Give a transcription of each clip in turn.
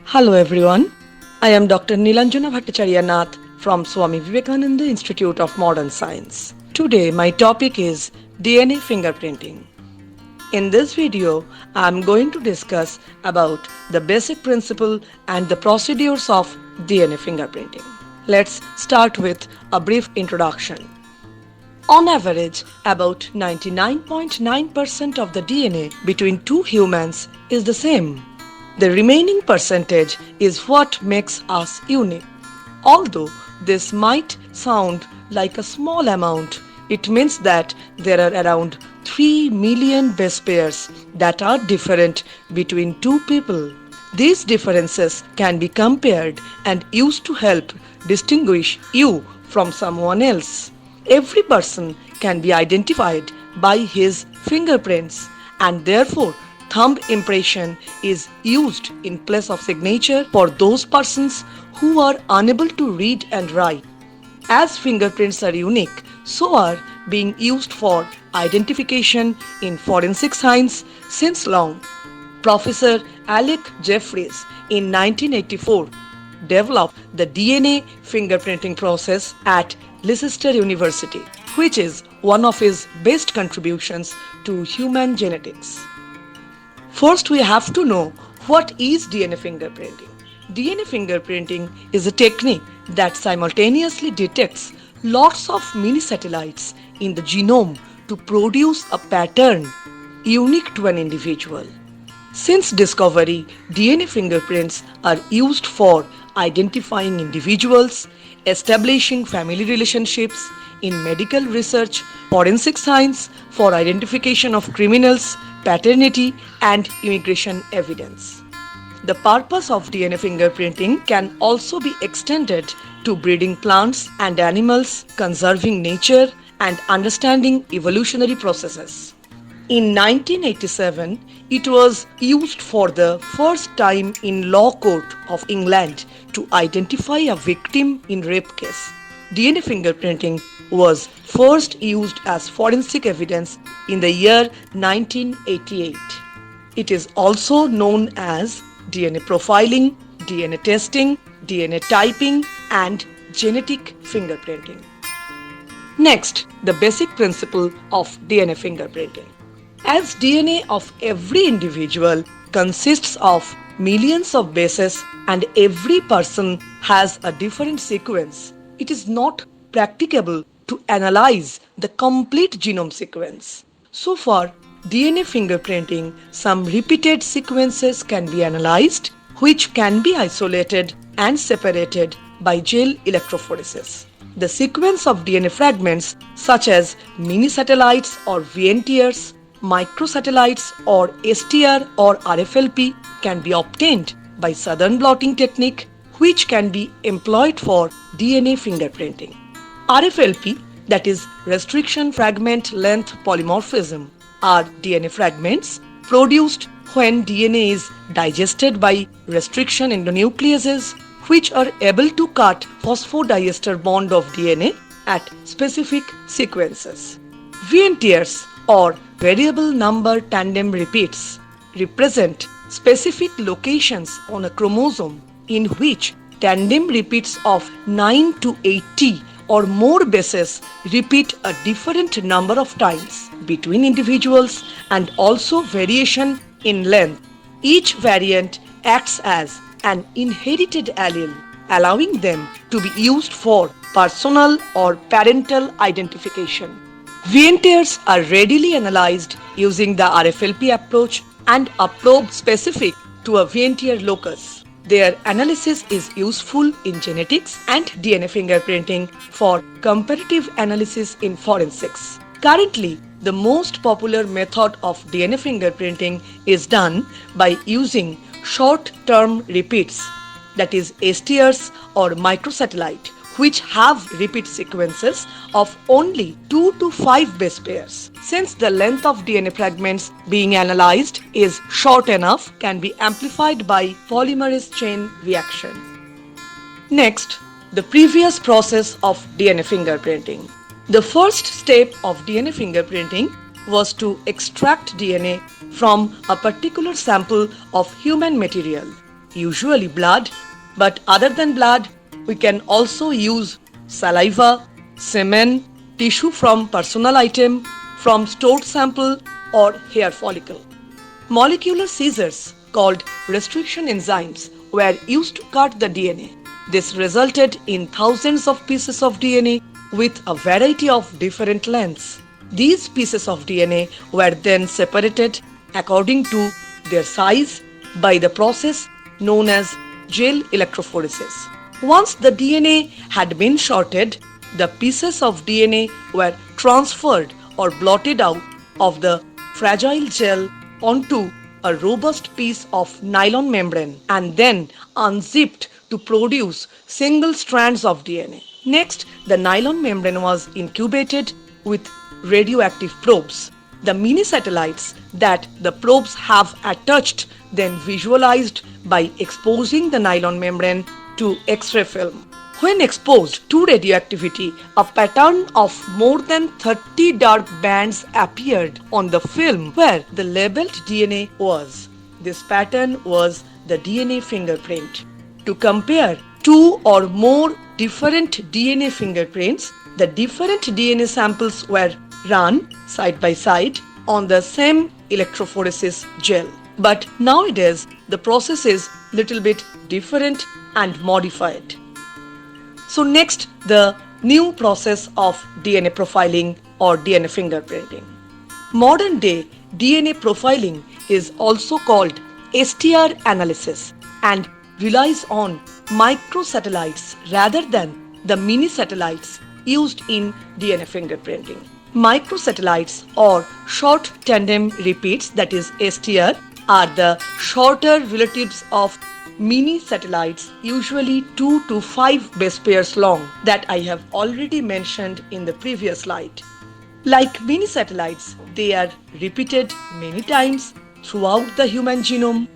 Hello everyone, I am Dr. Nilanjana Bhattacharya Nath from Swami Vivekananda Institute of Modern Science. Today my topic is DNA fingerprinting. In this video, I am going to discuss about the basic principle and the procedures of DNA fingerprinting. Let's start with a brief introduction. On average, about 99.9% of the DNA between two humans is the same. The remaining percentage is what makes us unique. Although this might sound like a small amount, it means that there are around 3 million base pairs that are different between two people. These differences can be compared and used to help distinguish you from someone else. Every person can be identified by his fingerprints, and therefore thumb impression is used in place of signature for those persons who are unable to read and write. As fingerprints are unique, so are being used for identification in forensic science since long. Professor Alec Jeffreys in 1984 developed the DNA fingerprinting process at Leicester University, which is one of his best contributions to human genetics. First, we have to know what is DNA fingerprinting. DNA fingerprinting is a technique that simultaneously detects lots of mini satellites in the genome to produce a pattern unique to an individual. Since discovery, DNA fingerprints are used for identifying individuals, establishing family relationships, in medical research, forensic science, for identification of criminals, paternity, and immigration evidence. The purpose of DNA fingerprinting can also be extended to breeding plants and animals, conserving nature, and understanding evolutionary processes. In 1987, it was used for the first time in Law Court of England to identify a victim in rape case. DNA fingerprinting was first used as forensic evidence in the year 1988. It is also known as DNA profiling, DNA testing, DNA typing, and genetic fingerprinting. Next, the basic principle of DNA fingerprinting. As DNA of every individual consists of millions of bases and every person has a different sequence, it is not practicable to analyze the complete genome sequence. So for DNA fingerprinting, some repeated sequences can be analyzed, which can be isolated and separated by gel electrophoresis. The sequence of DNA fragments such as mini satellites or VNTRs, microsatellites or STR or RFLP can be obtained by Southern blotting technique, which can be employed for DNA fingerprinting. RFLP, that is restriction fragment length polymorphism, are DNA fragments produced when DNA is digested by restriction endonucleases, which are able to cut phosphodiester bond of DNA at specific sequences. VNTRs or variable number tandem repeats represent specific locations on a chromosome in which tandem repeats of 9 to 80 or more bases repeat a different number of times between individuals and also variation in length. Each variant acts as an inherited allele, allowing them to be used for personal or parental identification. VNTRs are readily analyzed using the RFLP approach and a probe specific to a VNTR locus. Their analysis is useful in genetics and DNA fingerprinting for comparative analysis in forensics. Currently, the most popular method of DNA fingerprinting is done by using short-term repeats, that is STRs or microsatellite, which have repeat sequences of only 2 to 5 base pairs. Since the length of DNA fragments being analyzed is short enough, can be amplified by polymerase chain reaction. Next, the previous process of DNA fingerprinting. The first step of DNA fingerprinting was to extract DNA from a particular sample of human material. usually blood, but other than blood, we can also use saliva, semen, tissue from personal item, from stored sample or hair follicle. Molecular scissors, called restriction enzymes, were used to cut the DNA. This resulted in thousands of pieces of DNA with a variety of different lengths. These pieces of DNA were then separated according to their size by the process known as gel electrophoresis. Once the DNA had been sorted, the pieces of DNA were transferred or blotted out of the fragile gel onto a robust piece of nylon membrane and then unzipped to produce single strands of DNA. Next, the nylon membrane was incubated with radioactive probes. The mini satellites that the probes have attached then visualized by exposing the nylon membrane to X-ray film. When exposed to radioactivity, a pattern of more than 30 dark bands appeared on the film where the labeled DNA was. This pattern was the DNA fingerprint. To compare two or more different DNA fingerprints, the different DNA samples were run side by side on the same electrophoresis gel. But nowadays, the process is little bit different and modified. So next, the new process of DNA profiling or DNA fingerprinting. Modern day DNA profiling is also called STR analysis and relies on microsatellites rather than the mini satellites used in DNA fingerprinting. Microsatellites or short tandem repeats, that is STR, are the shorter relatives of mini satellites, usually 2 to 5 base pairs long, that I have already mentioned in the previous slide. Like mini satellites, they are repeated many times throughout the human genome.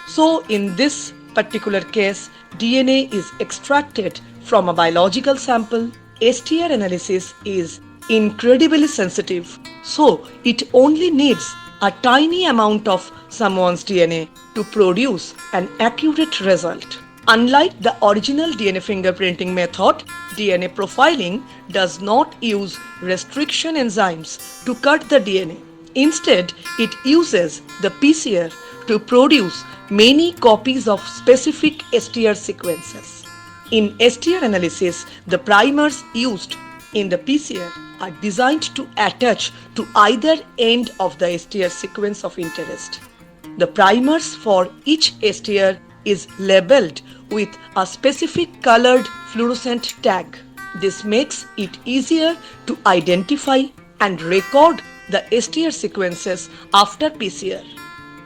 So in this particular case, DNA is extracted from a biological sample. STR analysis is incredibly sensitive, so it only needs a tiny amount of someone's DNA to produce an accurate result. Unlike the original DNA fingerprinting method, DNA profiling does not use restriction enzymes to cut the DNA. Instead, it uses the PCR to produce many copies of specific STR sequences. In STR analysis, the primers used in the PCR are designed to attach to either end of the STR sequence of interest. The primers for each STR is labeled with a specific colored fluorescent tag. This makes it easier to identify and record the STR sequences after PCR.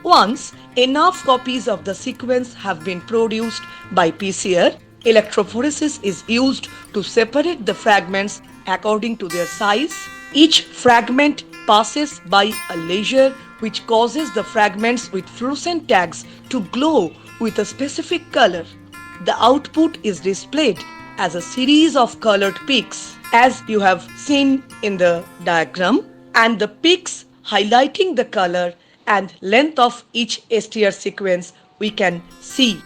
Once enough copies of the sequence have been produced by PCR, electrophoresis is used to separate the fragments according to their size. Each fragment passes by a laser which causes the fragments with fluorescent tags to glow with a specific color. The output is displayed as a series of colored peaks, as you have seen in the diagram, and the peaks highlighting the color and length of each STR sequence we can see.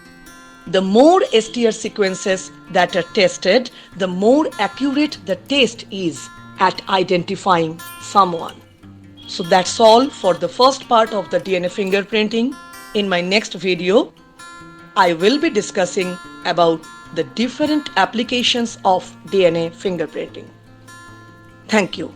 The more STR sequences that are tested, the more accurate the test is at identifying someone. So that's all for the first part of the DNA fingerprinting. In my next video, I will be discussing about the different applications of DNA fingerprinting. Thank you.